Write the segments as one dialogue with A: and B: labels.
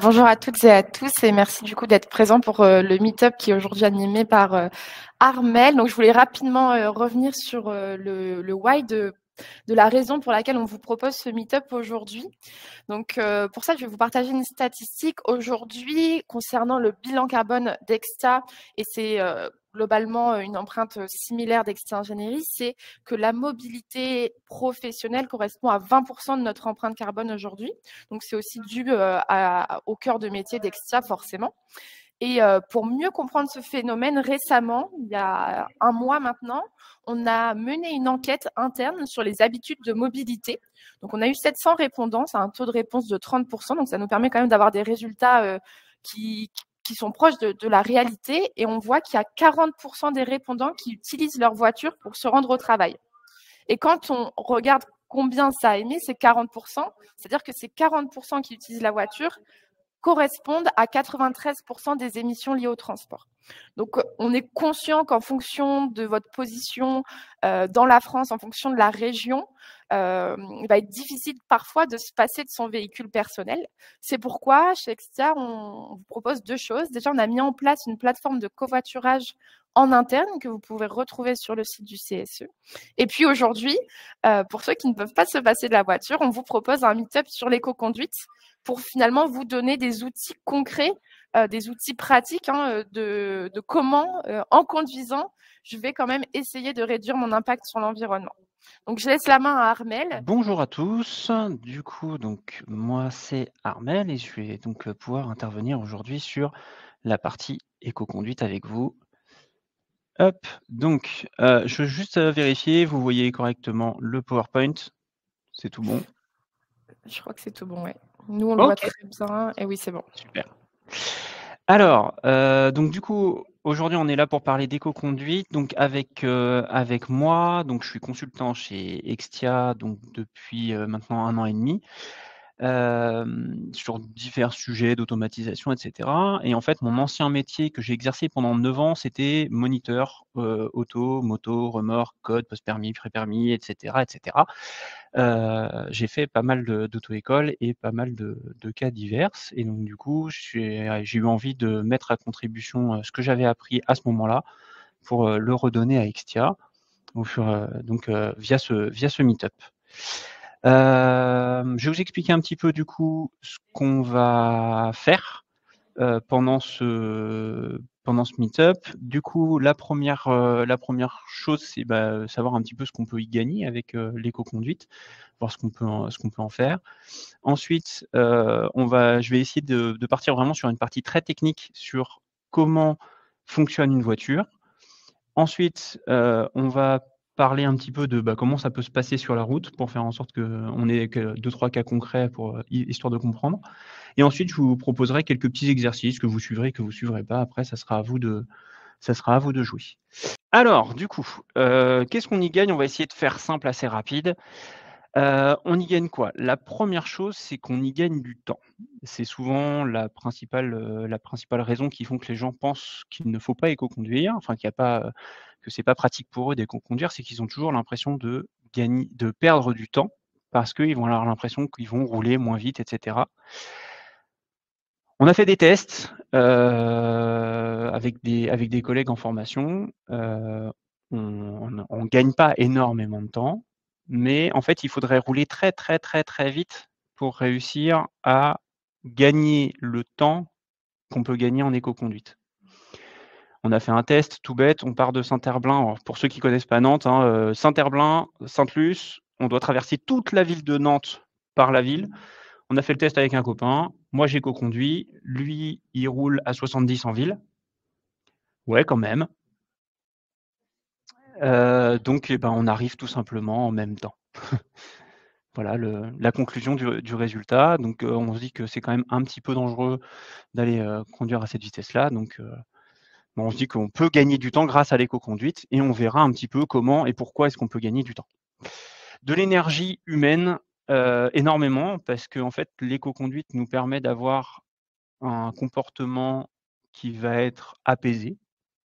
A: Bonjour à toutes et à tous et merci du coup d'être présents pour le meet-up qui est aujourd'hui animé par Armel. Donc je voulais rapidement revenir sur le why de la raison pour laquelle on vous propose ce meet-up aujourd'hui. Donc pour ça, je vais vous partager une statistique aujourd'hui concernant le bilan carbone d'Extia et c'est globalement une empreinte similaire d'Extia Ingénierie, c'est que la mobilité professionnelle correspond à 20% de notre empreinte carbone aujourd'hui. Donc c'est aussi dû au cœur de métier d'Extia forcément. Et pour mieux comprendre ce phénomène, récemment, il y a un mois maintenant, on a mené une enquête interne sur les habitudes de mobilité. Donc, on a eu 700 répondants, c'est un taux de réponse de 30%, donc ça nous permet quand même d'avoir des résultats qui sont proches de la réalité. Et on voit qu'il y a 40% des répondants qui utilisent leur voiture pour se rendre au travail. Et quand on regarde combien ça a émis, c'est 40%, c'est-à-dire que ces 40% qui utilisent la voiture correspondent à 93% des émissions liées au transport. Donc, on est conscient qu'en fonction de votre position dans la France, en fonction de la région, il va être difficile parfois de se passer de son véhicule personnel. C'est pourquoi, chez Extia, on vous propose deux choses. Déjà, on a mis en place une plateforme de covoiturage en interne que vous pouvez retrouver sur le site du CSE. Et puis aujourd'hui, pour ceux qui ne peuvent pas se passer de la voiture, on vous propose un meet-up sur l'éco-conduite pour finalement vous donner des outils concrets, des outils pratiques de comment, en conduisant, je vais quand même essayer de réduire mon impact sur l'environnement. Donc, je laisse la main à Armel.
B: Bonjour à tous. Du coup, donc moi c'est Armel et je vais donc pouvoir intervenir aujourd'hui sur la partie éco-conduite avec vous. Hop, donc je veux juste vérifier, vous voyez correctement le PowerPoint. C'est tout bon?
A: Je crois que c'est tout bon, ouais. Nous, on le voit très bien. Et oui, c'est bon.
B: Super. Alors, donc du coup, aujourd'hui, on est là pour parler d'éco-conduite, donc avec moi, donc je suis consultant chez Extia, donc depuis maintenant 1 an et demi, sur divers sujets d'automatisation, et cetera. Et en fait, mon ancien métier que j'ai exercé pendant 9 ans, c'était moniteur auto, moto, remorque, code, post-permis, pré-permis, et cetera, et cetera. J'ai fait pas mal d'auto-école et pas mal de cas divers et donc du coup, j'ai eu envie de mettre à contribution, ce que j'avais appris à ce moment-là pour, le redonner à Extia au fur donc via ce meet-up. Je vais vous expliquer un petit peu du coup ce qu'on va faire, pendant ce meet-up. Du coup, la première chose, c'est, savoir un petit peu ce qu'on peut y gagner avec, l'éco-conduite, voir ce qu'on peut en faire. Ensuite, je vais essayer de partir vraiment sur une partie très technique sur comment fonctionne une voiture. Ensuite, on va parler un petit peu de, comment ça peut se passer sur la route pour faire en sorte qu'on ait que 2-3 cas concrets pour, histoire de comprendre. Et ensuite, je vous proposerai quelques petits exercices que vous suivrez, que vous suivrez pas. Après, ça sera à vous de jouer. Alors, du coup, qu'est-ce qu'on y gagne? On va essayer de faire simple, assez rapide. On y gagne quoi? La première chose, c'est qu'on y gagne du temps. C'est souvent la principale raison qui font que les gens pensent qu'il ne faut pas éco-conduire, enfin qu'il y a pas, que c'est pas pratique pour eux d'éco-conduire, c'est qu'ils ont toujours l'impression de perdre du temps parce qu'ils vont avoir l'impression qu'ils vont rouler moins vite, et cetera. On a fait des tests, avec des collègues en formation. On gagne pas énormément de temps, mais en fait, il faudrait rouler très, très, très, très vite pour réussir à gagner le temps qu'on peut gagner en éco-conduite. On a fait un test tout bête, on part de Saint-Herblain. Alors pour ceux qui connaissent pas Nantes, Saint-Herblain, Sainte-Luce, on doit traverser toute la ville de Nantes par la ville. On a fait le test avec un copain. Moi, j'ai co-conduit. Lui, il roule à 70 en ville. Ouais, quand même. Donc, on arrive tout simplement en même temps. Voilà la conclusion du résultat. Donc, on se dit que c'est quand même un petit peu dangereux d'aller conduire à cette vitesse-là. Donc, on se dit qu'on peut gagner du temps grâce à l'éco-conduite et on verra un petit peu comment et pourquoi est-ce qu'on peut gagner du temps. De l'énergie humaine, énormément, parce qu'en fait, l'éco-conduite nous permet d'avoir un comportement qui va être apaisé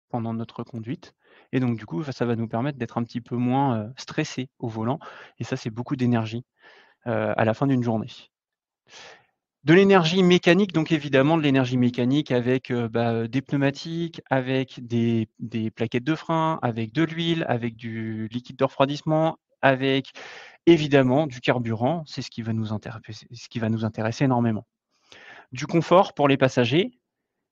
B: pendant notre conduite et donc du coup, ça va nous permettre d'être un petit peu moins, stressés au volant et ça, c'est beaucoup d'énergie, à la fin d'une journée. De l'énergie mécanique, donc évidemment de l'énergie mécanique avec des pneumatiques, avec des plaquettes de frein, avec de l'huile, avec du liquide de refroidissement, avec évidemment du carburant, c'est ce qui va nous intéresser énormément. Du confort pour les passagers,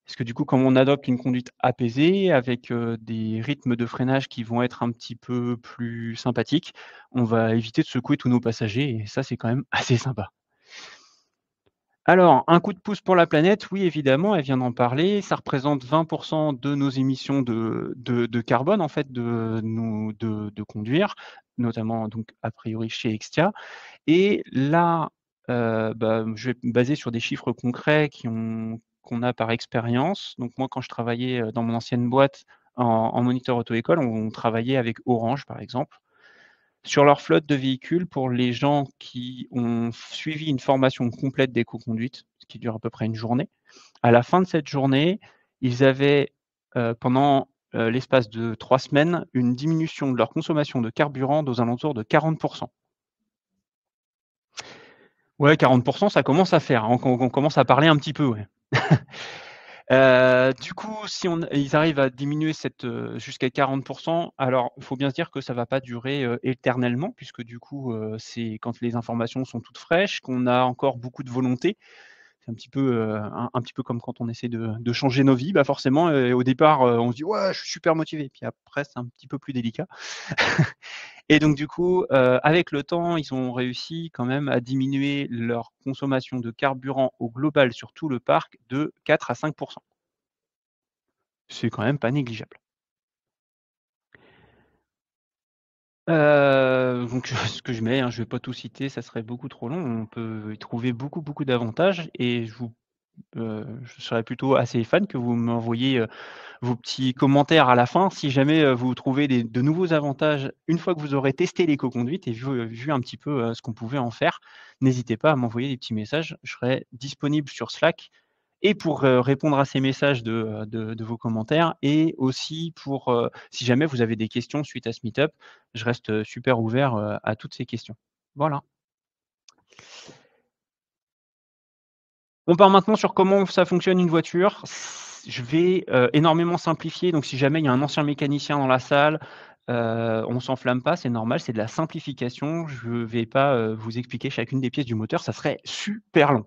B: parce que du coup, comme on adopte une conduite apaisée avec des rythmes de freinage qui vont être un petit peu plus sympathiques, on va éviter de secouer tous nos passagers et ça, c'est quand même assez sympa. Alors, un coup de pouce pour la planète, oui, évidemment, elle vient d'en parler. Ça représente 20 de nos émissions de carbone, en fait, de conduire, notamment donc a priori chez Extia. Et là, je vais me baser sur des chiffres concrets qu'on a par expérience. Donc moi, quand je travaillais, dans mon ancienne boîte en moniteur auto-école, on travaillait avec Orange, par exemple. Sur leur flotte de véhicules, pour les gens qui ont suivi une formation complète d'éco-conduite, ce qui dure à peu près une journée, à la fin de cette journée, ils avaient, pendant, l'espace de 3 semaines, une diminution de leur consommation de carburant aux alentours de 40. Ouais, 40, ça commence à faire, hein, on commence à parler un petit peu, ouais. Du coup, si ils arrivent à diminuer cette, jusqu'à 40, alors il faut bien se dire que ça va pas durer, éternellement puisque du coup, c'est quand les informations sont toutes fraîches, qu'on a encore beaucoup de volonté. C'est un petit peu, un petit peu comme quand on essaie de changer nos vies, bah, forcément, au départ, on se dit: «Ouais, je suis super motivé», puis après c'est un petit peu plus délicat. Et donc du coup, avec le temps, ils ont réussi quand même à diminuer leur consommation de carburant au global sur tout le parc de 4 à 5. C'est quand même pas négligeable. Donc ce que je mets, hein, je vais pas tout citer, ça serait beaucoup trop long. On peut y trouver beaucoup, beaucoup d'avantages et je serais plutôt assez fan que vous m'envoyiez, vos petits commentaires à la fin si jamais, vous trouvez de nouveaux avantages une fois que vous aurez testé l'éco-conduite et vu un petit peu, ce qu'on pouvait en faire. N'hésitez pas à m'envoyer des petits messages. Je serai disponible sur Slack et pour, répondre à ces messages de vos commentaires et aussi pour, si jamais vous avez des questions suite à ce meet-up, je reste, super ouvert, à toutes ces questions. Voilà. On part maintenant sur comment ça fonctionne une voiture. Je vais, énormément simplifier, donc si jamais il y a un ancien mécanicien dans la salle, on s'enflamme pas, c'est normal, c'est de la simplification. Je ne vais pas, vous expliquer chacune des pièces du moteur, ça serait super long.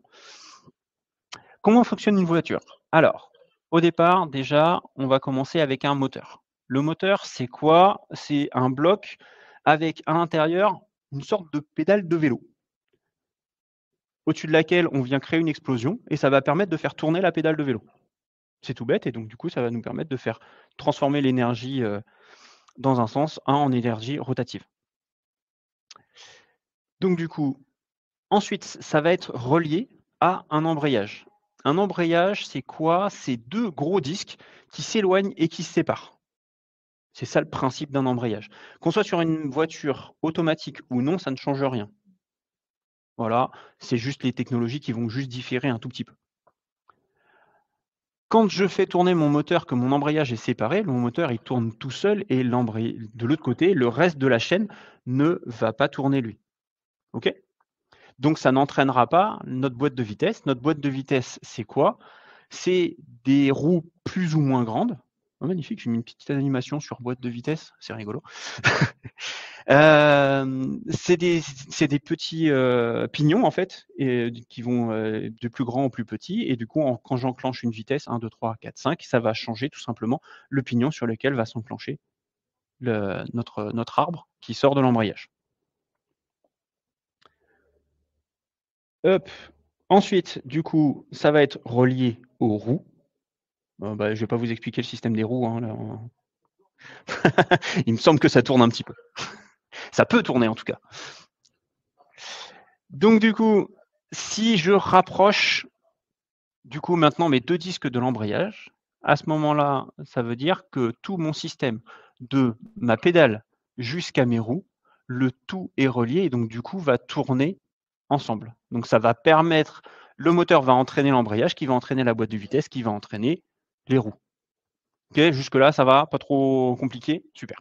B: Comment fonctionne une voiture? Alors, au départ, déjà, on va commencer avec un moteur. Le moteur, c'est quoi? C'est un bloc avec à l'intérieur une sorte de pédale de vélo, au-dessus de laquelle on vient créer une explosion et ça va permettre de faire tourner la pédale de vélo. C'est tout bête et donc du coup, ça va nous permettre de faire transformer l'énergie, dans un sens en énergie rotative. Donc du coup, ensuite, ça va être relié à un embrayage. Un embrayage, c'est quoi? C'est 2 gros disques qui s'éloignent et qui se séparent. C'est ça le principe d'un embrayage. Qu'on soit sur une voiture automatique ou non, ça ne change rien. Voilà, c'est juste les technologies qui vont juste différer un tout petit peu. Quand je fais tourner mon moteur, que mon embrayage est séparé, mon moteur il tourne tout seul et de l'autre côté, le reste de la chaîne ne va pas tourner lui. OK? Donc ça n'entraînera pas notre boîte de vitesse. Notre boîte de vitesse, c'est quoi? C'est des roues plus ou moins grandes. Oh magnifique, j'ai mis une petite animation sur boîte de vitesse, c'est rigolo. C'est des petits, pignons en fait et qui vont, de plus grand en plus petit et du coup quand j'enclenche une vitesse 1, 2, 3, 4, 5, ça va changer tout simplement le pignon sur lequel va s'enclencher notre arbre qui sort de l'embrayage. Hop. Ensuite, du coup, ça va être relié aux roues. Je vais pas vous expliquer le système des roues, hein, là, il me semble que ça tourne un petit peu. Ça peut tourner en tout cas. Donc du coup, si je rapproche, du coup, maintenant mes 2 disques de l'embrayage, à ce moment-là, ça veut dire que tout mon système, de ma pédale jusqu'à mes roues, le tout est relié et donc du coup va tourner ensemble. Donc ça va permettre le moteur va entraîner l'embrayage, qui va entraîner la boîte de vitesse, qui va entraîner les roues. OK, jusque-là, ça va? Pas trop compliqué? Super.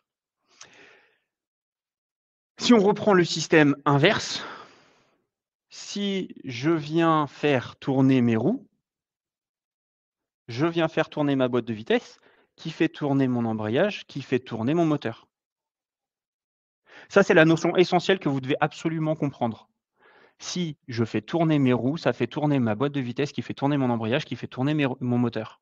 B: Si on reprend le système inverse, Si je viens faire tourner mes roues, je viens faire tourner ma boîte de vitesse, qui fait tourner mon embrayage, qui fait tourner mon moteur. Ça, c'est la notion essentielle que vous devez absolument comprendre. Si je fais tourner mes roues, ça fait tourner ma boîte de vitesse, qui fait tourner mon embrayage, qui fait tourner mon moteur.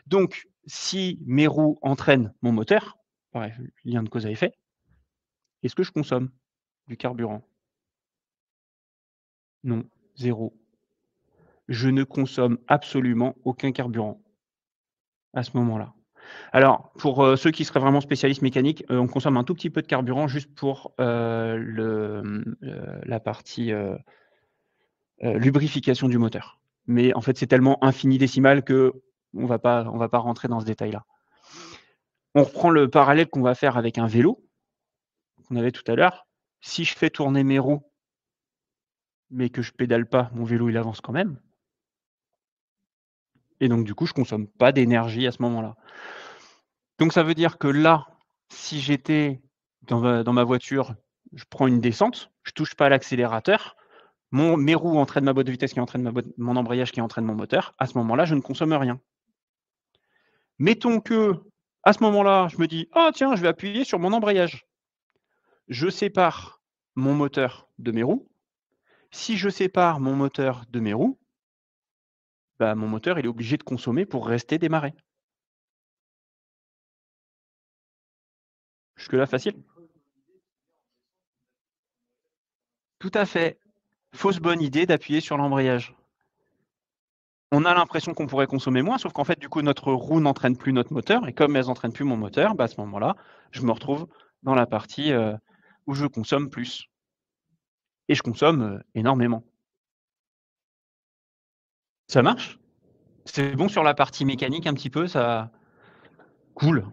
B: Donc, si mes roues entraînent mon moteur, pareil, lien de cause à effet, est-ce que je consomme du carburant? Non, 0. Je ne consomme absolument aucun carburant à ce moment-là. Alors, pour ceux qui seraient vraiment spécialistes mécaniques, on consomme un tout petit peu de carburant juste pour la partie lubrification du moteur. Mais en fait, c'est tellement infini-décimal qu'on ne va pas rentrer dans ce détail-là. On reprend le parallèle qu'on va faire avec un vélo, qu'on avait tout à l'heure. Si je fais tourner mes roues, mais que je pédale pas, mon vélo, il avance quand même. Et donc, du coup, je ne consomme pas d'énergie à ce moment-là. Donc, ça veut dire que là, si j'étais dans ma voiture, je prends une descente, je ne touche pas à l'accélérateur, mes roues entraînent ma boîte de vitesse qui entraîne mon embrayage qui entraîne mon moteur. À ce moment-là, je ne consomme rien. Mettons que, à ce moment-là, je me dis « Ah tiens, je vais appuyer sur mon embrayage ». Je sépare mon moteur de mes roues. Si je sépare mon moteur de mes roues, bah, mon moteur il est obligé de consommer pour rester démarré. Jusque-là, facile? Tout à fait. Fausse bonne idée d'appuyer sur l'embrayage. On a l'impression qu'on pourrait consommer moins, sauf qu'en fait, du coup, notre roue n'entraîne plus notre moteur. Et comme elles n'entraînent plus mon moteur, bah, à ce moment-là, je me retrouve dans la partie où je consomme plus. Et je consomme énormément. Ça marche? C'est bon sur la partie mécanique un petit peu, ça cool.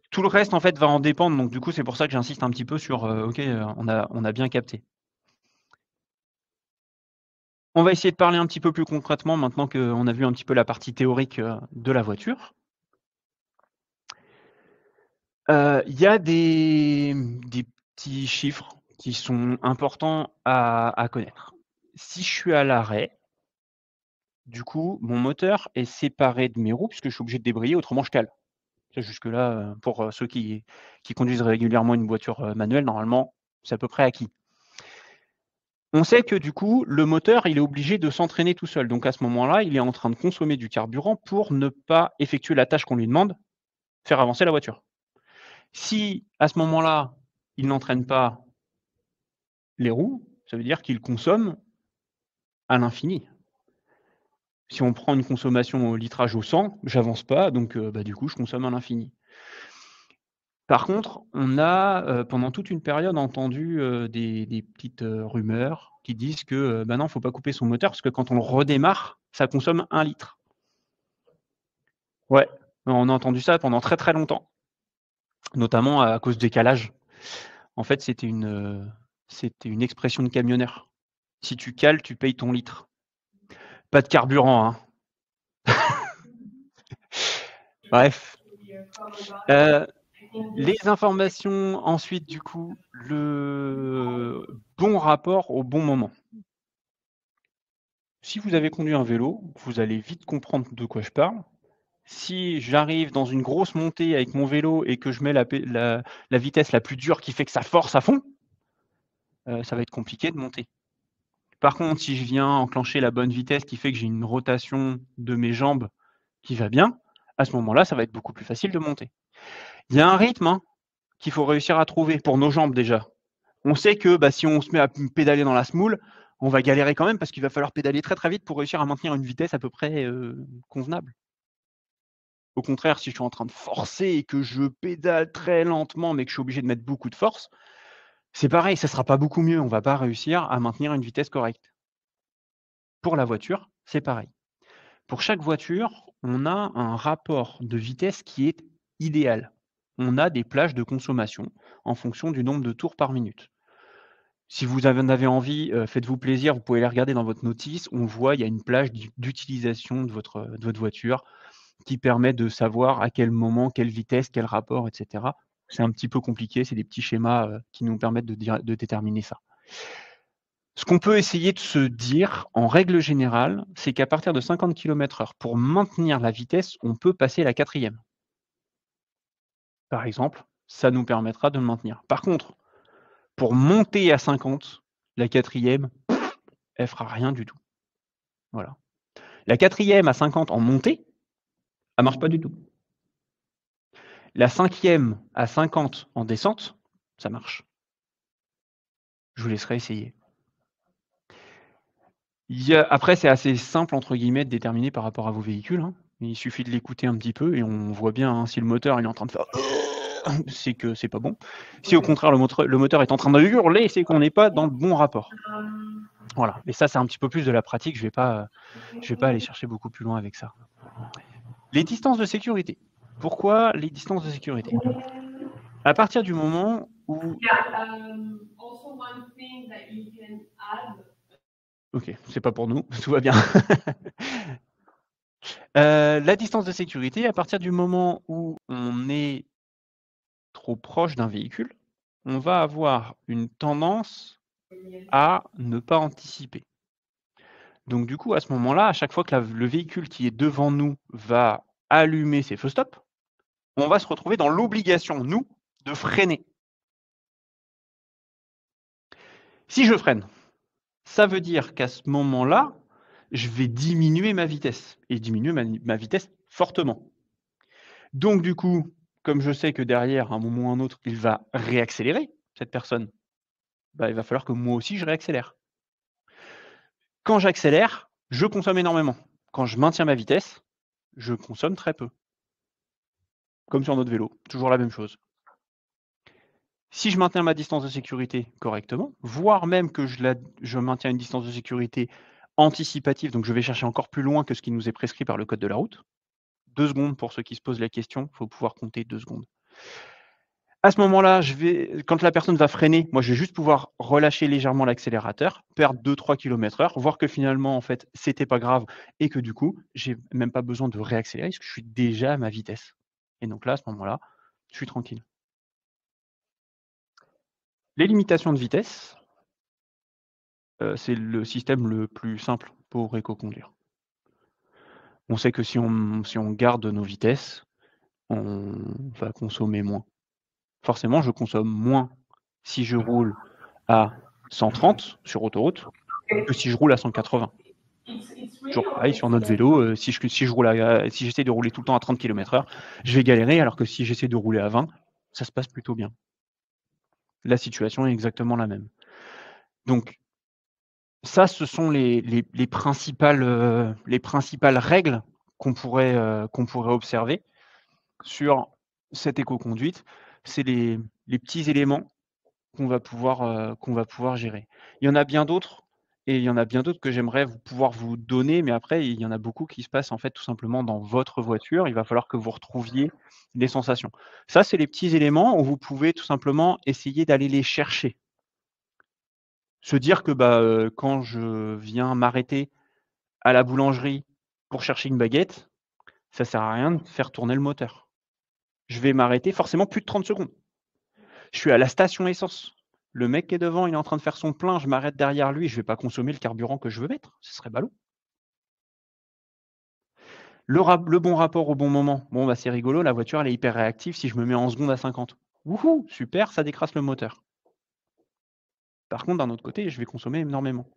B: Tout le reste, en fait, va en dépendre. Donc, du coup, c'est pour ça que j'insiste un petit peu sur OK, on a bien capté. On va essayer de parler un petit peu plus concrètement maintenant qu'on a vu un petit peu la partie théorique de la voiture. Il y a des petits chiffres qui sont importants à connaître. Si je suis à l'arrêt, du coup, mon moteur est séparé de mes roues puisque je suis obligé de débrayer, autrement je cale. Ça jusque-là, pour ceux qui conduisent régulièrement une voiture manuelle, normalement, c'est à peu près acquis. On sait que du coup, le moteur, il est obligé de s'entraîner tout seul. Donc à ce moment-là, il est en train de consommer du carburant pour ne pas effectuer la tâche qu'on lui demande, faire avancer la voiture. Si à ce moment-là, il n'entraîne pas les roues, ça veut dire qu'il consomme à l'infini. Si on prend une consommation au litrage au 100, j'avance pas, donc du coup, je consomme à l'infini. Par contre, on a pendant toute une période entendu des petites rumeurs qui disent que non, il ne faut pas couper son moteur parce que quand on le redémarre, ça consomme 1 litre. Ouais, on a entendu ça pendant très très longtemps, notamment à cause du décalage. En fait, c'était une expression de camionneur. Si tu cales, tu payes ton litre. Pas de carburant, hein. Bref. Les informations ensuite, du coup, le bon rapport au bon moment. Si vous avez conduit un vélo, vous allez vite comprendre de quoi je parle. Si j'arrive dans une grosse montée avec mon vélo et que je mets la vitesse la plus dure qui fait que ça force à fond, ça va être compliqué de monter. Par contre, si je viens enclencher la bonne vitesse qui fait que j'ai une rotation de mes jambes qui va bien, à ce moment-là, ça va être beaucoup plus facile de monter. Il y a un rythme qu'il faut réussir à trouver pour nos jambes déjà. On sait que si on se met à pédaler dans la semoule, on va galérer quand même parce qu'il va falloir pédaler très très vite pour réussir à maintenir une vitesse à peu près convenable. Au contraire, si je suis en train de forcer et que je pédale très lentement mais que je suis obligé de mettre beaucoup de force, c'est pareil, ça ne sera pas beaucoup mieux. On ne va pas réussir à maintenir une vitesse correcte. Pour la voiture, c'est pareil. Pour chaque voiture, on a un rapport de vitesse qui est idéal. On a des plages de consommation en fonction du nombre de tours par minute. Si vous en avez envie, faites-vous plaisir, vous pouvez les regarder dans votre notice. On voit, il y a une plage d'utilisation de votre voiture qui permet de savoir à quel moment, quelle vitesse, quel rapport, etc. C'est un petit peu compliqué, c'est des petits schémas qui nous permettent de déterminer ça. Ce qu'on peut essayer de se dire, en règle générale, c'est qu'à partir de 50 km/h, pour maintenir la vitesse, on peut passer la 4e. Par exemple, ça nous permettra de le maintenir. Par contre, pour monter à 50, la 4e, elle fera rien du tout. Voilà. La 4e à 50 en montée, elle marche pas du tout. La 5e à 50 en descente, ça marche. Je vous laisserai essayer. Après, c'est assez simple, entre guillemets, de déterminer par rapport à vos véhicules, hein. Il suffit de l'écouter un petit peu et on voit bien, hein, si le moteur il est en train de faire c'est que c'est pas bon. Si au contraire le moteur est en train de hurler, c'est qu'on n'est pas dans le bon rapport. Voilà. Et ça, c'est un petit peu plus de la pratique. Je vais pas aller chercher beaucoup plus loin avec ça. Les distances de sécurité. Pourquoi les distances de sécurité? À partir du moment où... Ok, c'est pas pour nous, tout va bien. La distance de sécurité, à partir du moment où on est trop proche d'un véhicule, on va avoir une tendance à ne pas anticiper. Donc du coup, à ce moment-là, à chaque fois que le véhicule qui est devant nous va allumer ses feux stop, on va se retrouver dans l'obligation, nous, de freiner. Si je freine, ça veut dire qu'à ce moment-là, je vais diminuer ma vitesse, et diminuer ma vitesse fortement. Donc du coup, comme je sais que derrière, à un moment ou un autre, il va réaccélérer, cette personne, bah, il va falloir que moi aussi je réaccélère. Quand j'accélère, je consomme énormément. Quand je maintiens ma vitesse, je consomme très peu. Comme sur notre vélo, toujours la même chose. Si je maintiens ma distance de sécurité correctement, voire même que je maintiens une distance de sécurité anticipative, donc je vais chercher encore plus loin que ce qui nous est prescrit par le code de la route. 2 secondes pour ceux qui se posent la question, il faut pouvoir compter 2 secondes. À ce moment-là, quand la personne va freiner, moi je vais juste pouvoir relâcher légèrement l'accélérateur, perdre 2-3 km/h, voir que finalement, en fait, c'était pas grave et que du coup, j'ai même pas besoin de réaccélérer parce que je suis déjà à ma vitesse. Et donc là, à ce moment-là, je suis tranquille. Les limitations de vitesse, c'est le système le plus simple pour éco-conduire. On sait que si on garde nos vitesses, on va consommer moins. Forcément, je consomme moins si je roule à 130 sur autoroute que si je roule à 180. Toujours pareil sur notre vélo, si j'essaie de rouler tout le temps à 30 km/h, je vais galérer, alors que si j'essaie de rouler à 20, ça se passe plutôt bien. La situation est exactement la même. Donc ça, ce sont les principales règles qu'on pourrait observer sur cette éco-conduite. C'est les petits éléments qu'on va pouvoir gérer. Il y en a bien d'autres et il y en a bien d'autres que j'aimerais pouvoir vous donner, mais après, il y en a beaucoup qui se passent en fait tout simplement dans votre voiture. Il va falloir que vous retrouviez des sensations. Ça, c'est les petits éléments où vous pouvez tout simplement essayer d'aller les chercher. Se dire que quand je viens m'arrêter à la boulangerie pour chercher une baguette, ça sert à rien de faire tourner le moteur. Je vais m'arrêter forcément plus de 30 secondes. Je suis à la station essence. Le mec qui est devant, il est en train de faire son plein, je m'arrête derrière lui, je ne vais pas consommer le carburant que je veux mettre, ce serait ballot. Le bon rapport au bon moment, bon c'est rigolo, la voiture elle est hyper réactive si je me mets en seconde à 50. Wouhou, super, ça décrasse le moteur. Par contre, d'un autre côté, je vais consommer énormément.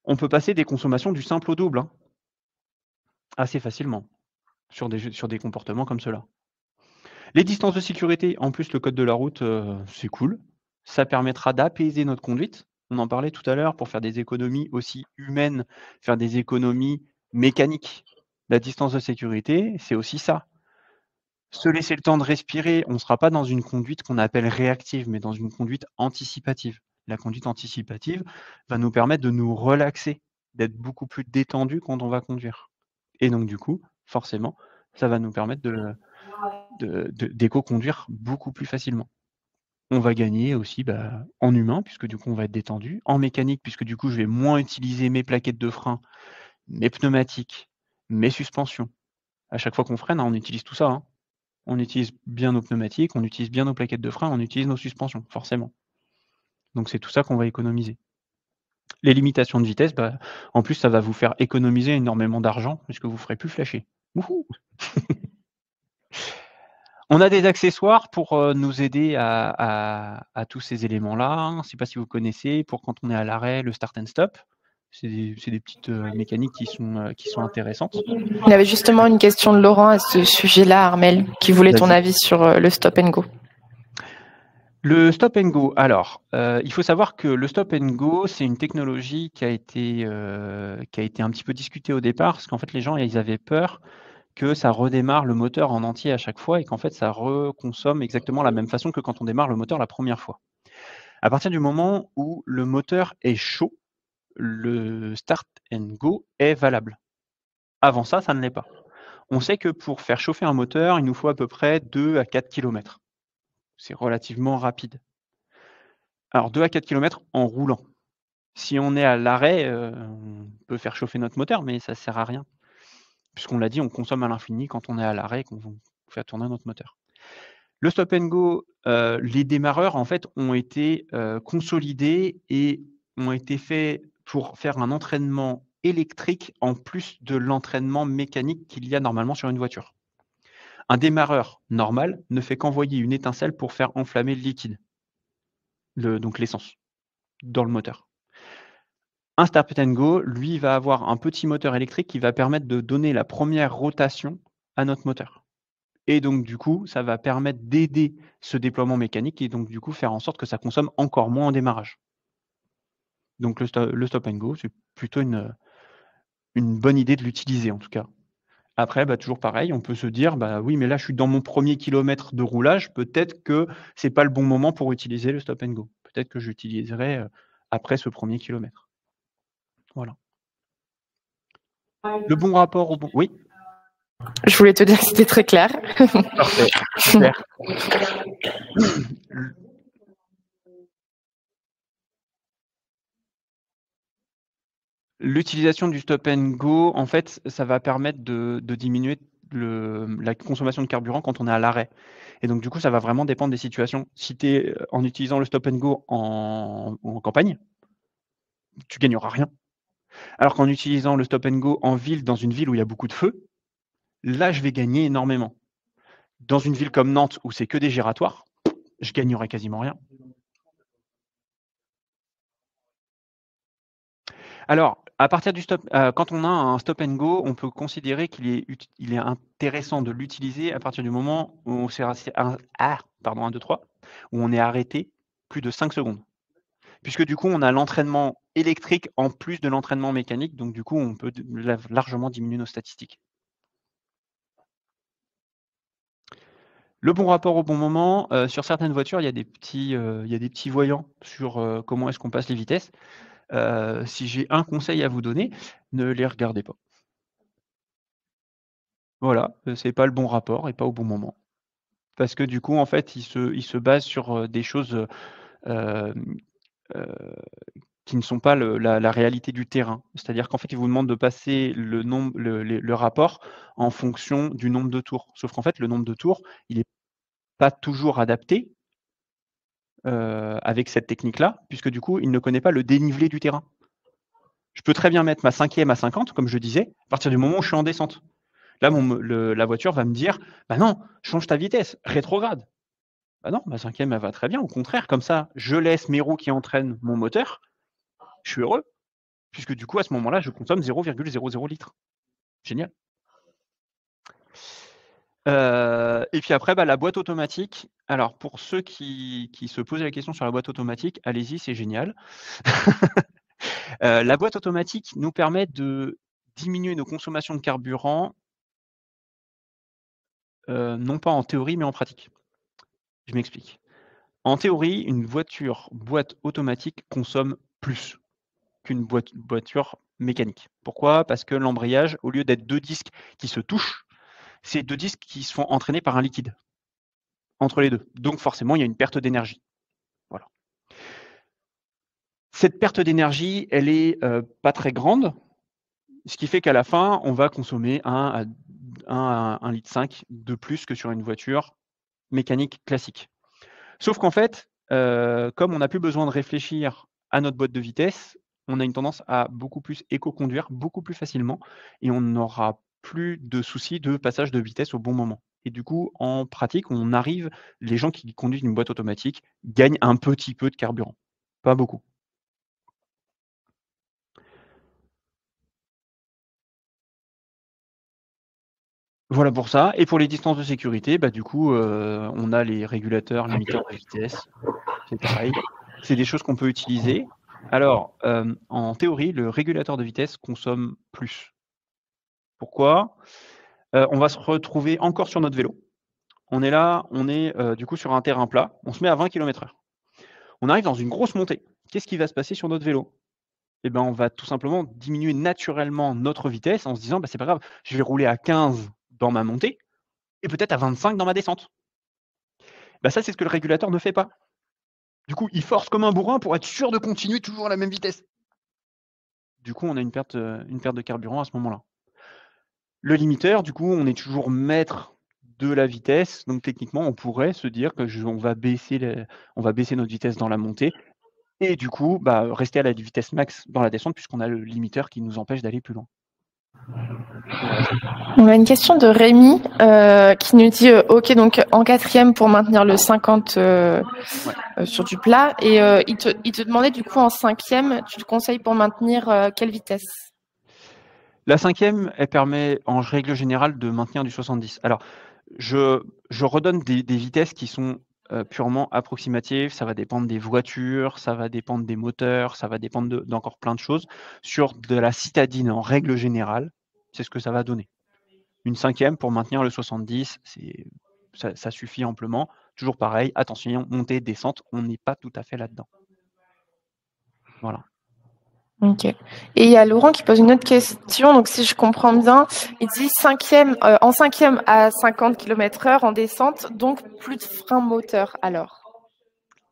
B: On peut passer des consommations du simple au double, hein, assez facilement, sur des comportements comme cela. Les distances de sécurité, en plus le code de la route, c'est cool. Ça permettra d'apaiser notre conduite. On en parlait tout à l'heure, pour faire des économies aussi humaines, faire des économies mécaniques. La distance de sécurité, c'est aussi ça. Se laisser le temps de respirer, on ne sera pas dans une conduite qu'on appelle réactive, mais dans une conduite anticipative. La conduite anticipative va nous permettre de nous relaxer, d'être beaucoup plus détendu quand on va conduire. Et donc du coup, forcément, ça va nous permettre d'éco-conduire beaucoup plus facilement. On va gagner aussi en humain, puisque du coup on va être détendu, en mécanique, puisque du coup je vais moins utiliser mes plaquettes de frein, mes pneumatiques, mes suspensions. À chaque fois qu'on freine, on utilise tout ça, hein. On utilise bien nos pneumatiques, on utilise bien nos plaquettes de frein, on utilise nos suspensions, forcément. Donc c'est tout ça qu'on va économiser. Les limitations de vitesse, en plus, ça va vous faire économiser énormément d'argent puisque vous ne ferez plus flasher. Wouhou! On a des accessoires pour nous aider à tous ces éléments-là. Je ne sais pas si vous connaissez, pour quand on est à l'arrêt, le start and stop. C'est des petites mécaniques qui sont intéressantes.
A: On avait justement une question de Laurent à ce sujet-là, Armel, qui voulait ton
B: Vas-y.
A: avis sur le stop and go.
B: Le stop and go. Alors, il faut savoir que le stop and go, c'est une technologie qui a été un petit peu discutée au départ, parce qu'en fait, les gens, ils avaient peur que ça redémarre le moteur en entier à chaque fois et qu'en fait, ça reconsomme exactement la même façon que quand on démarre le moteur la première fois. À partir du moment où le moteur est chaud, le start and go est valable. Avant ça, ça ne l'est pas. On sait que pour faire chauffer un moteur, il nous faut à peu près 2 à 4 km. C'est relativement rapide. Alors 2 à 4 km en roulant. Si on est à l'arrêt, on peut faire chauffer notre moteur, mais ça ne sert à rien. Puisqu'on l'a dit, on consomme à l'infini quand on est à l'arrêt et qu'on fait tourner notre moteur. Le stop and go, les démarreurs en fait ont été consolidés et ont été faits pour faire un entraînement électrique en plus de l'entraînement mécanique qu'il y a normalement sur une voiture. Un démarreur normal ne fait qu'envoyer une étincelle pour faire enflammer le liquide, donc l'essence, dans le moteur. Un stop and go, lui, va avoir un petit moteur électrique qui va permettre de donner la première rotation à notre moteur. Et donc, du coup, ça va permettre d'aider ce déploiement mécanique et donc, du coup, faire en sorte que ça consomme encore moins en démarrage. Donc, le stop and go, c'est plutôt une bonne idée de l'utiliser, en tout cas. Après, toujours pareil, on peut se dire, oui, mais là, je suis dans mon premier kilomètre de roulage, peut-être que ce n'est pas le bon moment pour utiliser le stop and go. Peut-être que j'utiliserai après ce premier kilomètre. Voilà. Le bon rapport au bon... Oui.
A: Je voulais te dire que c'était très clair.
B: Parfait, super. L'utilisation du stop and go, en fait, ça va permettre de diminuer la consommation de carburant quand on est à l'arrêt. Et donc, du coup, ça va vraiment dépendre des situations. Si tu es en utilisant le stop and go en campagne, tu gagneras rien. Alors qu'en utilisant le stop and go en ville, dans une ville où il y a beaucoup de feu, là, je vais gagner énormément. Dans une ville comme Nantes, où c'est que des giratoires, je gagnerai quasiment rien. Alors, à partir du quand on a un stop and go, on peut considérer qu'il est intéressant de l'utiliser à partir du moment où on s'est où on est arrêté plus de 5 secondes. Puisque du coup, on a l'entraînement électrique en plus de l'entraînement mécanique, donc du coup, on peut largement diminuer nos statistiques. Le bon rapport au bon moment, sur certaines voitures, il y a des petits voyants sur comment est-ce qu'on passe les vitesses. Si j'ai un conseil à vous donner, ne les regardez pas. Voilà, c'est pas le bon rapport et pas au bon moment. Parce que du coup, en fait, il se base sur des choses qui ne sont pas la réalité du terrain. C'est-à-dire qu'en fait, il vous demande de passer le rapport en fonction du nombre de tours. Sauf qu'en fait, le nombre de tours, il n'est pas toujours adapté avec cette technique-là, puisque du coup, il ne connaît pas le dénivelé du terrain. Je peux très bien mettre ma 5e à 50, comme je disais, à partir du moment où je suis en descente. Là, la voiture va me dire, non, change ta vitesse, rétrograde. Non, ma 5e, elle va très bien. Au contraire, comme ça, je laisse mes roues qui entraînent mon moteur. Je suis heureux, puisque du coup, à ce moment-là, je consomme 0,00 litres. Génial. Et puis après, la boîte automatique. Alors, pour ceux qui se posaient la question sur la boîte automatique, allez-y, c'est génial. La boîte automatique nous permet de diminuer nos consommations de carburant, non pas en théorie, mais en pratique. Je m'explique. En théorie, une boîte automatique consomme plus qu'une voiture mécanique. Pourquoi? Parce que l'embrayage, au lieu d'être 2 disques qui se touchent, c'est 2 disques qui se font entraîner par un liquide entre les deux. Donc forcément, il y a une perte d'énergie. Voilà. Cette perte d'énergie, elle est pas très grande, ce qui fait qu'à la fin, on va consommer 1 à 1,5 litre de plus que sur une voiture mécanique classique. Sauf qu'en fait, comme on n'a plus besoin de réfléchir à notre boîte de vitesse, on a une tendance à beaucoup plus éco-conduire, beaucoup plus facilement, et on n'aura plus de soucis de passage de vitesse au bon moment. Et du coup, en pratique, les gens qui conduisent une boîte automatique gagnent un petit peu de carburant, pas beaucoup. Voilà pour ça. Et pour les distances de sécurité, du coup, on a les régulateurs, limiteurs de vitesse. C'est pareil. C'est des choses qu'on peut utiliser. Alors, en théorie, le régulateur de vitesse consomme plus. Pourquoi? On va se retrouver encore sur notre vélo. On est là, du coup sur un terrain plat. On se met à 20 km/h. On arrive dans une grosse montée. Qu'est-ce qui va se passer sur notre vélo? Eh ben, on va tout simplement diminuer naturellement notre vitesse en se disant: «C'est pas grave, je vais rouler à 15 dans ma montée et peut-être à 25 dans ma descente». Ça, c'est ce que le régulateur ne fait pas. Du coup, il force comme un bourrin pour être sûr de continuer toujours à la même vitesse. Du coup, on a une perte de carburant à ce moment-là. Le limiteur, du coup, on est toujours maître de la vitesse, donc techniquement, on pourrait se dire on va baisser notre vitesse dans la montée et du coup, rester à la vitesse max dans la descente puisqu'on a le limiteur qui nous empêche d'aller plus loin.
A: On a une question de Rémi qui nous dit OK, donc en 4e pour maintenir le 50 sur du plat. Et il te demandait du coup en 5e, tu te conseilles pour maintenir quelle vitesse?
B: La 5e, elle permet en règle générale de maintenir du 70. Alors, je redonne des vitesses qui sont purement approximatives. Ça va dépendre des voitures, ça va dépendre des moteurs, ça va dépendre d'encore plein de choses. Sur de la citadine, en règle générale, c'est ce que ça va donner. Une 5e pour maintenir le 70, ça suffit amplement. Toujours pareil, attention, montée, descente, on n'est pas tout à fait là-dedans. Voilà.
A: OK. Et il y a Laurent qui pose une autre question. Donc, si je comprends bien, il dit en 5e à 50 km/h en descente, donc plus de frein moteur alors.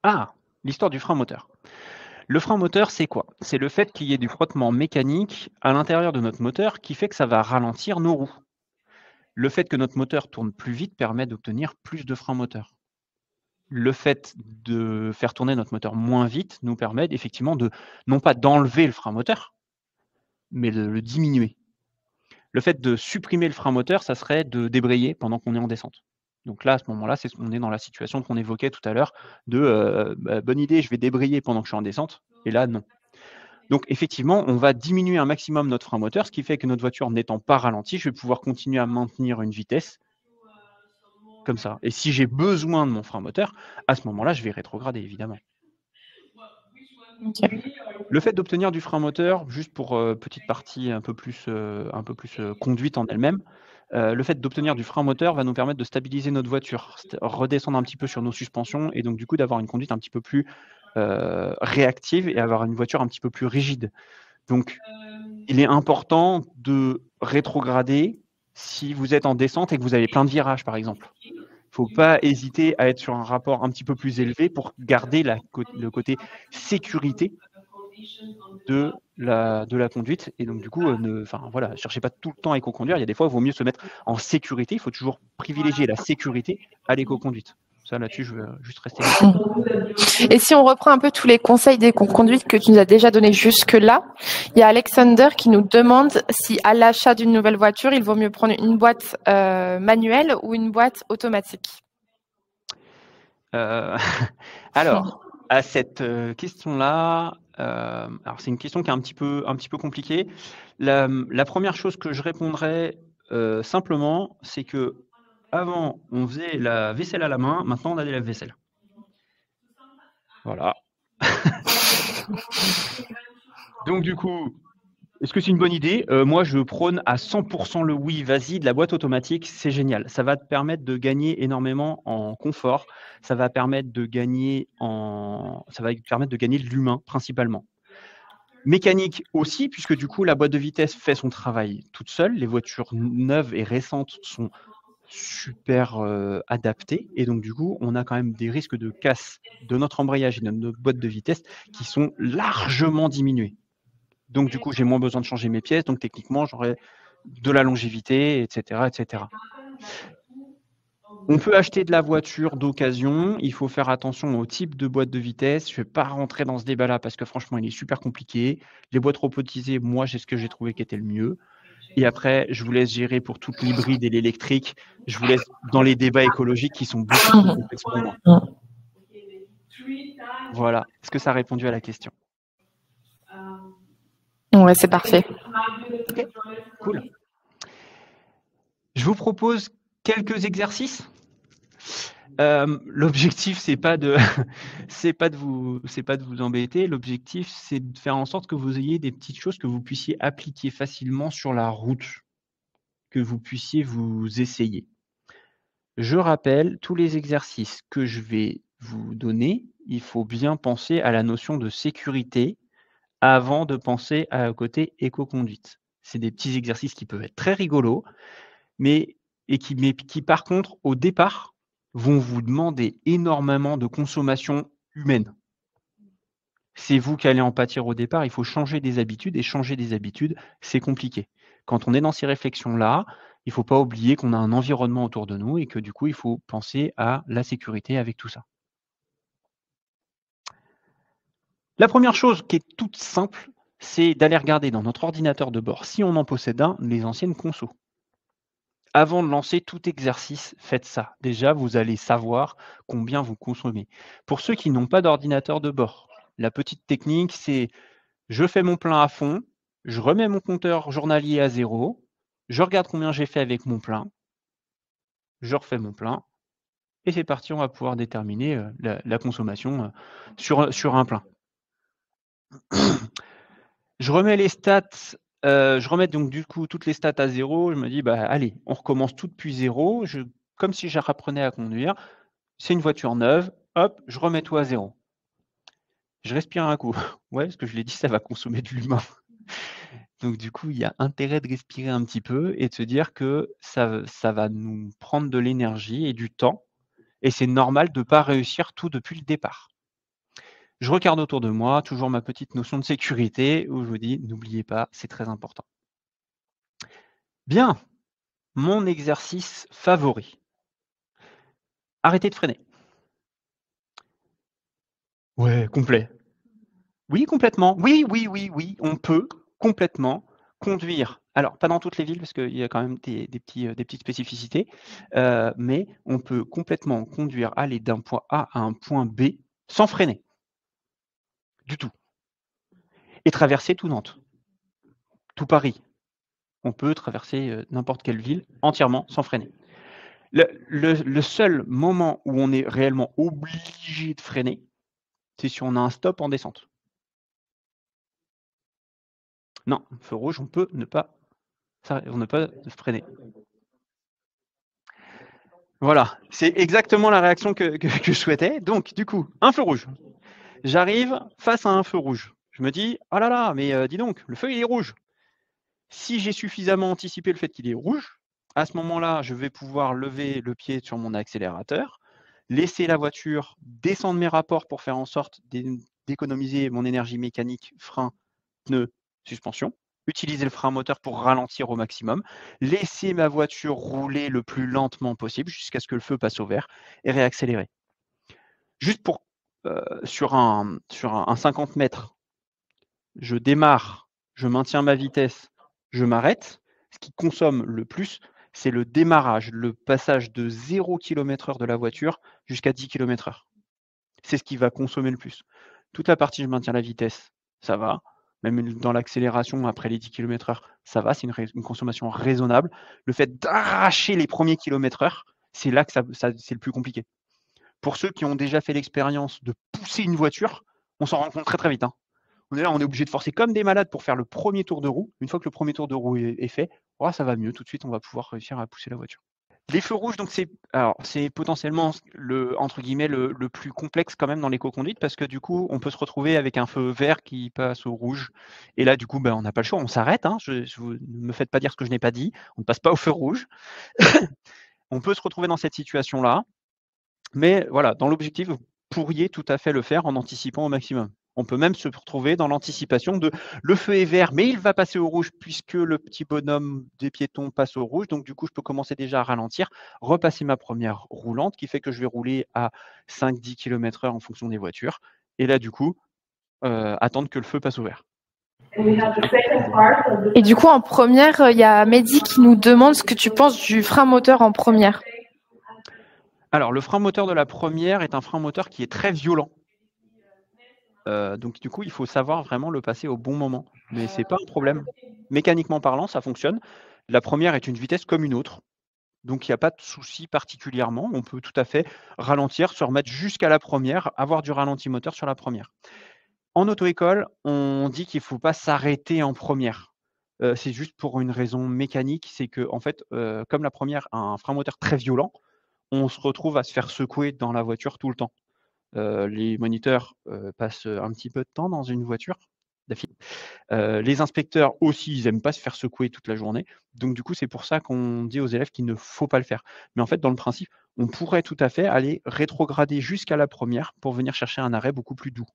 B: Ah, l'histoire du frein moteur. Le frein moteur, c'est quoi? C'est le fait qu'il y ait du frottement mécanique à l'intérieur de notre moteur qui fait que ça va ralentir nos roues. Le fait que notre moteur tourne plus vite permet d'obtenir plus de frein moteur. Le fait de faire tourner notre moteur moins vite nous permet effectivement non pas d'enlever le frein moteur, mais de le diminuer. Le fait de supprimer le frein moteur, ça serait de débrayer pendant qu'on est en descente. Donc là, à ce moment-là, on est dans la situation qu'on évoquait tout à l'heure de bonne idée, je vais débrayer pendant que je suis en descente. Et là, non. Donc effectivement, on va diminuer un maximum notre frein moteur, ce qui fait que notre voiture n'étant pas ralentie, je vais pouvoir continuer à maintenir une vitesse comme ça. Et si j'ai besoin de mon frein moteur, à ce moment-là, je vais rétrograder, évidemment.
A: Okay.
B: Le fait d'obtenir du frein moteur, juste pour petite partie un peu plus conduite en elle-même, le fait d'obtenir du frein moteur va nous permettre de stabiliser notre voiture, redescendre un petit peu sur nos suspensions et donc du coup d'avoir une conduite un petit peu plus réactive et avoir une voiture un petit peu plus rigide. Donc, il est important de rétrograder si vous êtes en descente et que vous avez plein de virages, par exemple. Il ne faut pas hésiter à être sur un rapport un petit peu plus élevé pour garder le côté sécurité de la conduite. Et donc, du coup, cherchez pas tout le temps à éco-conduire. Il y a des fois, il vaut mieux se mettre en sécurité. Il faut toujours privilégier la sécurité à l'éco-conduite. Ça, là-dessus, je veux juste rester.
A: Et si on reprend un peu tous les conseils d'éco-conduite que tu nous as déjà donnés jusque-là, il y a Alexander qui nous demande si à l'achat d'une nouvelle voiture, il vaut mieux prendre une boîte manuelle ou une boîte automatique.
B: Alors, à cette question-là, alors c'est une question qui est un petit peu compliquée. La première chose que je répondrais simplement, c'est que avant, on faisait la vaisselle à la main, maintenant on a des lave-vaisselle. Voilà. Donc du coup, est-ce que c'est une bonne idée? Moi, je prône à 100% le oui, vas-y, de la boîte automatique, c'est génial. Ça va te permettre de gagner énormément en confort, ça va permettre de gagner de l'humain principalement. Mécanique aussi, puisque du coup, la boîte de vitesse fait son travail toute seule. Les voitures neuves et récentes sont super adaptées et donc du coup, on a quand même des risques de casse de notre embrayage et de notre boîte de vitesse qui sont largement diminués. Donc, du coup, j'ai moins besoin de changer mes pièces. Donc, techniquement, j'aurai de la longévité, etc., etc. On peut acheter de la voiture d'occasion. Il faut faire attention au type de boîte de vitesse. Je ne vais pas rentrer dans ce débat-là parce que franchement, il est super compliqué. Les boîtes robotisées, moi, c'est ce que j'ai trouvé qui était le mieux. Et après, je vous laisse gérer pour toute l'hybride et l'électrique. Je vous laisse dans les débats écologiques qui sont beaucoup trop complexes pour moi. Voilà. Est-ce que ça a répondu à la question?
A: Ouais, c'est parfait.
B: Ok, cool. Je vous propose quelques exercices. L'objectif, c'est pas de vous embêter. L'objectif, c'est de faire en sorte que vous ayez des petites choses que vous puissiez appliquer facilement sur la route, que vous puissiez vous essayer. Je rappelle, tous les exercices que je vais vous donner, il faut bien penser à la notion de sécurité avant de penser à côté éco-conduite. C'est des petits exercices qui peuvent être très rigolos, mais qui par contre, au départ, vont vous demander énormément de consommation humaine. C'est vous qui allez en pâtir au départ, il faut changer des habitudes et changer des habitudes, c'est compliqué. Quand on est dans ces réflexions-là, il ne faut pas oublier qu'on a un environnement autour de nous et que du coup, il faut penser à la sécurité avec tout ça. La première chose qui est toute simple, c'est d'aller regarder dans notre ordinateur de bord, si on en possède un, les anciennes consos. Avant de lancer tout exercice, faites ça. Déjà, vous allez savoir combien vous consommez. Pour ceux qui n'ont pas d'ordinateur de bord, la petite technique, c'est je fais mon plein à fond, je remets mon compteur journalier à 0, je regarde combien j'ai fait avec mon plein, je refais mon plein, et c'est parti, on va pouvoir déterminer la consommation sur un plein. Je remets les stats, je remets donc du coup toutes les stats à 0. Je me dis, bah allez, on recommence tout depuis 0. Comme si j'apprenais à conduire. C'est une voiture neuve, hop, je remets tout à 0. Je respire un coup. Ouais, ce que je l'ai dit, ça va consommer de l'humain. Donc du coup, il y a intérêt de respirer un petit peu et de se dire que ça va nous prendre de l'énergie et du temps. Et c'est normal de ne pas réussir tout depuis le départ. Je regarde autour de moi, toujours ma petite notion de sécurité, où je vous dis, n'oubliez pas, c'est très important. Bien, mon exercice favori. Arrêtez de freiner. Ouais, complet. Oui, complètement. Oui, on peut complètement conduire. Alors, pas dans toutes les villes, parce qu'il y a quand même des petites spécificités, mais on peut complètement conduire, aller d'un point A à un point B sans freiner. Du tout. Et traverser tout Nantes, tout Paris. On peut traverser n'importe quelle ville entièrement sans freiner. Le seul moment où on est réellement obligé de freiner, c'est si on a un stop en descente. Non, feu rouge, on ne peut pas freiner. Voilà, c'est exactement la réaction que je souhaitais. Donc, du coup, un feu rouge. J'arrive face à un feu rouge. Je me dis, oh là là, mais dis donc, le feu il est rouge. Si j'ai suffisamment anticipé le fait qu'il est rouge, à ce moment-là, je vais pouvoir lever le pied sur mon accélérateur, laisser la voiture descendre mes rapports pour faire en sorte d'économiser mon énergie mécanique, frein, pneus, suspension, utiliser le frein moteur pour ralentir au maximum, laisser ma voiture rouler le plus lentement possible jusqu'à ce que le feu passe au vert et réaccélérer. Juste pour sur un 50 mètres, je démarre, je maintiens ma vitesse, je m'arrête. Ce qui consomme le plus, c'est le démarrage, le passage de 0 km/h de la voiture jusqu'à 10 km/h. C'est ce qui va consommer le plus. Toute la partie je maintiens la vitesse, ça va. Même dans l'accélération après les 10 km/h, ça va, c'est une consommation raisonnable. Le fait d'arracher les premiers kilomètres-heure, c'est là que c'est le plus compliqué. Pour ceux qui ont déjà fait l'expérience de pousser une voiture, on s'en rend compte très très vite. Hein. On est là, on est obligé de forcer comme des malades pour faire le premier tour de roue. Une fois que le premier tour de roue est fait, oh, ça va mieux. Tout de suite, on va pouvoir réussir à pousser la voiture. Les feux rouges, donc c'est potentiellement entre guillemets le plus complexe quand même dans l'éco-conduite parce que du coup, on peut se retrouver avec un feu vert qui passe au rouge. Et là, du coup, on n'a pas le choix, on s'arrête. Hein. Ne me faites pas dire ce que je n'ai pas dit. On ne passe pas au feu rouge. On peut se retrouver dans cette situation-là. Mais voilà, dans l'objectif, vous pourriez tout à fait le faire en anticipant au maximum. On peut même se retrouver dans l'anticipation de le feu est vert, mais il va passer au rouge puisque le petit bonhomme des piétons passe au rouge. Donc, du coup, je peux commencer déjà à ralentir, repasser ma première roulante qui fait que je vais rouler à 5-10 km/h en fonction des voitures. Et là, du coup, attendre que le feu passe au vert.
A: Et du coup, en première, il y a Mehdi qui nous demande ce que tu penses du frein moteur en première.
B: Alors, le frein moteur de la première est un frein moteur qui est très violent. Donc du coup, il faut savoir vraiment le passer au bon moment. Mais c'est pas un problème. Mécaniquement parlant, ça fonctionne. La première est une vitesse comme une autre. Donc il n'y a pas de souci particulièrement. On peut tout à fait ralentir, se remettre jusqu'à la première, avoir du ralenti moteur sur la première. En auto-école, on dit qu'il ne faut pas s'arrêter en première. C'est juste pour une raison mécanique, c'est que en fait, comme la première a un frein moteur très violent, on se retrouve à se faire secouer dans la voiture tout le temps. Les moniteurs passent un petit peu de temps dans une voiture d'affilée. Les inspecteurs aussi, ils n'aiment pas se faire secouer toute la journée. Donc du coup, c'est pour ça qu'on dit aux élèves qu'il ne faut pas le faire. Mais en fait, dans le principe, on pourrait tout à fait aller rétrograder jusqu'à la première pour venir chercher un arrêt beaucoup plus doux.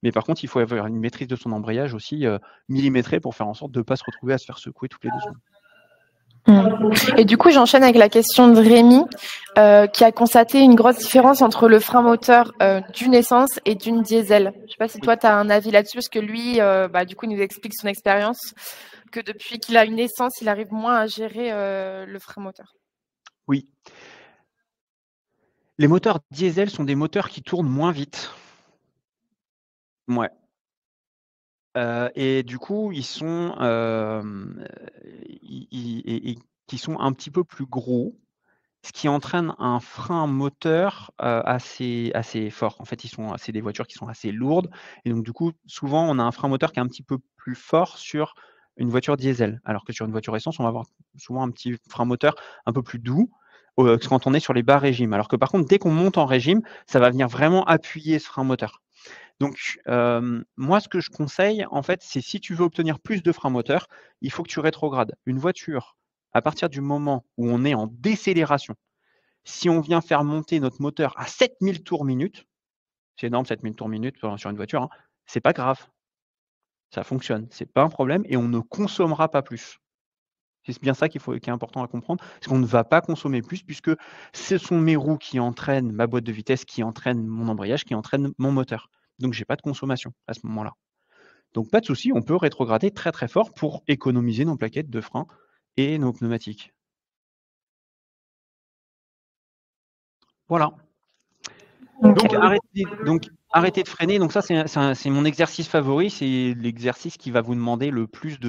B: Mais par contre, il faut avoir une maîtrise de son embrayage aussi millimétrée pour faire en sorte de ne pas se retrouver à se faire secouer toutes les 2 secondes.
A: Et du coup, j'enchaîne avec la question de Rémi, qui a constaté une grosse différence entre le frein moteur d'une essence et d'une diesel. Je ne sais pas si toi, tu as un avis là-dessus, parce que lui, du coup, il nous explique son expérience, que depuis qu'il a une essence, il arrive moins à gérer le frein moteur.
B: Oui. Les moteurs diesel sont des moteurs qui tournent moins vite. Ouais. Et du coup, ils sont, qui sont un petit peu plus gros, ce qui entraîne un frein moteur, assez fort. En fait, c'est des voitures qui sont assez lourdes et donc du coup, souvent, on a un frein moteur qui est un petit peu plus fort sur une voiture diesel. Alors que sur une voiture essence, on va avoir souvent un petit frein moteur un peu plus doux, quand on est sur les bas régimes. Alors que par contre, dès qu'on monte en régime, ça va venir vraiment appuyer ce frein moteur. Donc, moi, ce que je conseille, en fait, c'est si tu veux obtenir plus de frein moteur, il faut que tu rétrogrades. Une voiture, à partir du moment où on est en décélération, si on vient faire monter notre moteur à 7000 tours minute, c'est énorme 7000 tours minute sur une voiture, hein, c'est pas grave. Ça fonctionne, c'est pas un problème et on ne consommera pas plus. C'est bien ça qui est important à comprendre, c'est qu'on ne va pas consommer plus puisque ce sont mes roues qui entraînent ma boîte de vitesse, qui entraînent mon embrayage, qui entraînent mon moteur. Donc j'ai pas de consommation à ce moment-là. Donc pas de souci, on peut rétrograder très très fort pour économiser nos plaquettes de frein et nos pneumatiques. Voilà.
A: Okay.
B: Donc arrêtez de freiner. Donc ça, c'est mon exercice favori. C'est l'exercice qui va vous demander le plus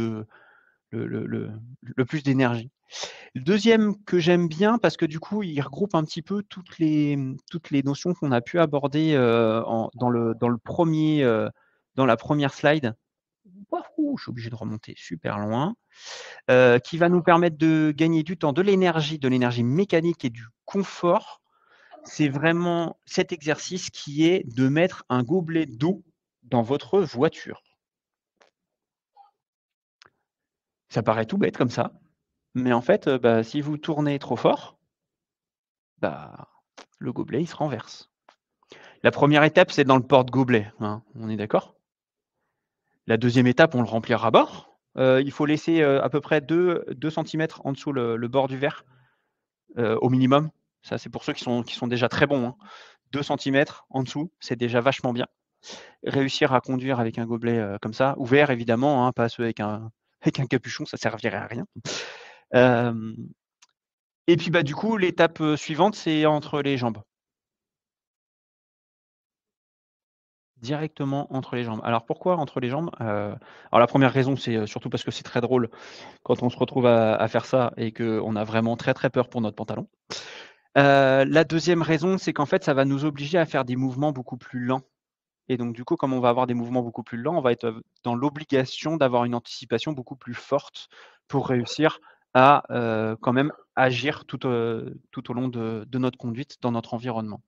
B: d'énergie. Le deuxième que j'aime bien, parce que du coup, il regroupe un petit peu toutes les notions qu'on a pu aborder dans la première slide. Wahou, je suis obligé de remonter super loin. Qui va nous permettre de gagner du temps, de l'énergie mécanique et du confort. C'est vraiment cet exercice qui est de mettre un gobelet d'eau dans votre voiture. Ça paraît tout bête comme ça, mais en fait, si vous tournez trop fort, le gobelet, il se renverse. La première étape, c'est dans le porte-gobelet, hein, on est d'accord? La deuxième étape, on le remplit à bord. Il faut laisser à peu près 2 cm en dessous le bord du verre, au minimum. Ça, c'est pour ceux qui sont déjà très bons, hein. 2 cm en dessous, c'est déjà vachement bien. Réussir à conduire avec un gobelet comme ça, ouvert évidemment, hein, pas ceux avec un capuchon, ça servirait à rien. Et puis du coup, l'étape suivante, c'est entre les jambes. Directement entre les jambes. Alors pourquoi entre les jambes? Alors la première raison, c'est surtout parce que c'est très drôle quand on se retrouve à faire ça et qu'on a vraiment très très peur pour notre pantalon. La deuxième raison, c'est qu'en fait, ça va nous obliger à faire des mouvements beaucoup plus lents. Et donc du coup, comme on va avoir des mouvements beaucoup plus lents, on va être dans l'obligation d'avoir une anticipation beaucoup plus forte pour réussir à quand même agir tout au long de notre conduite dans notre environnement.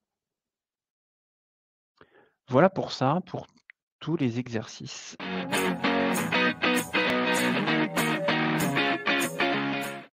B: Voilà pour ça, pour tous les exercices.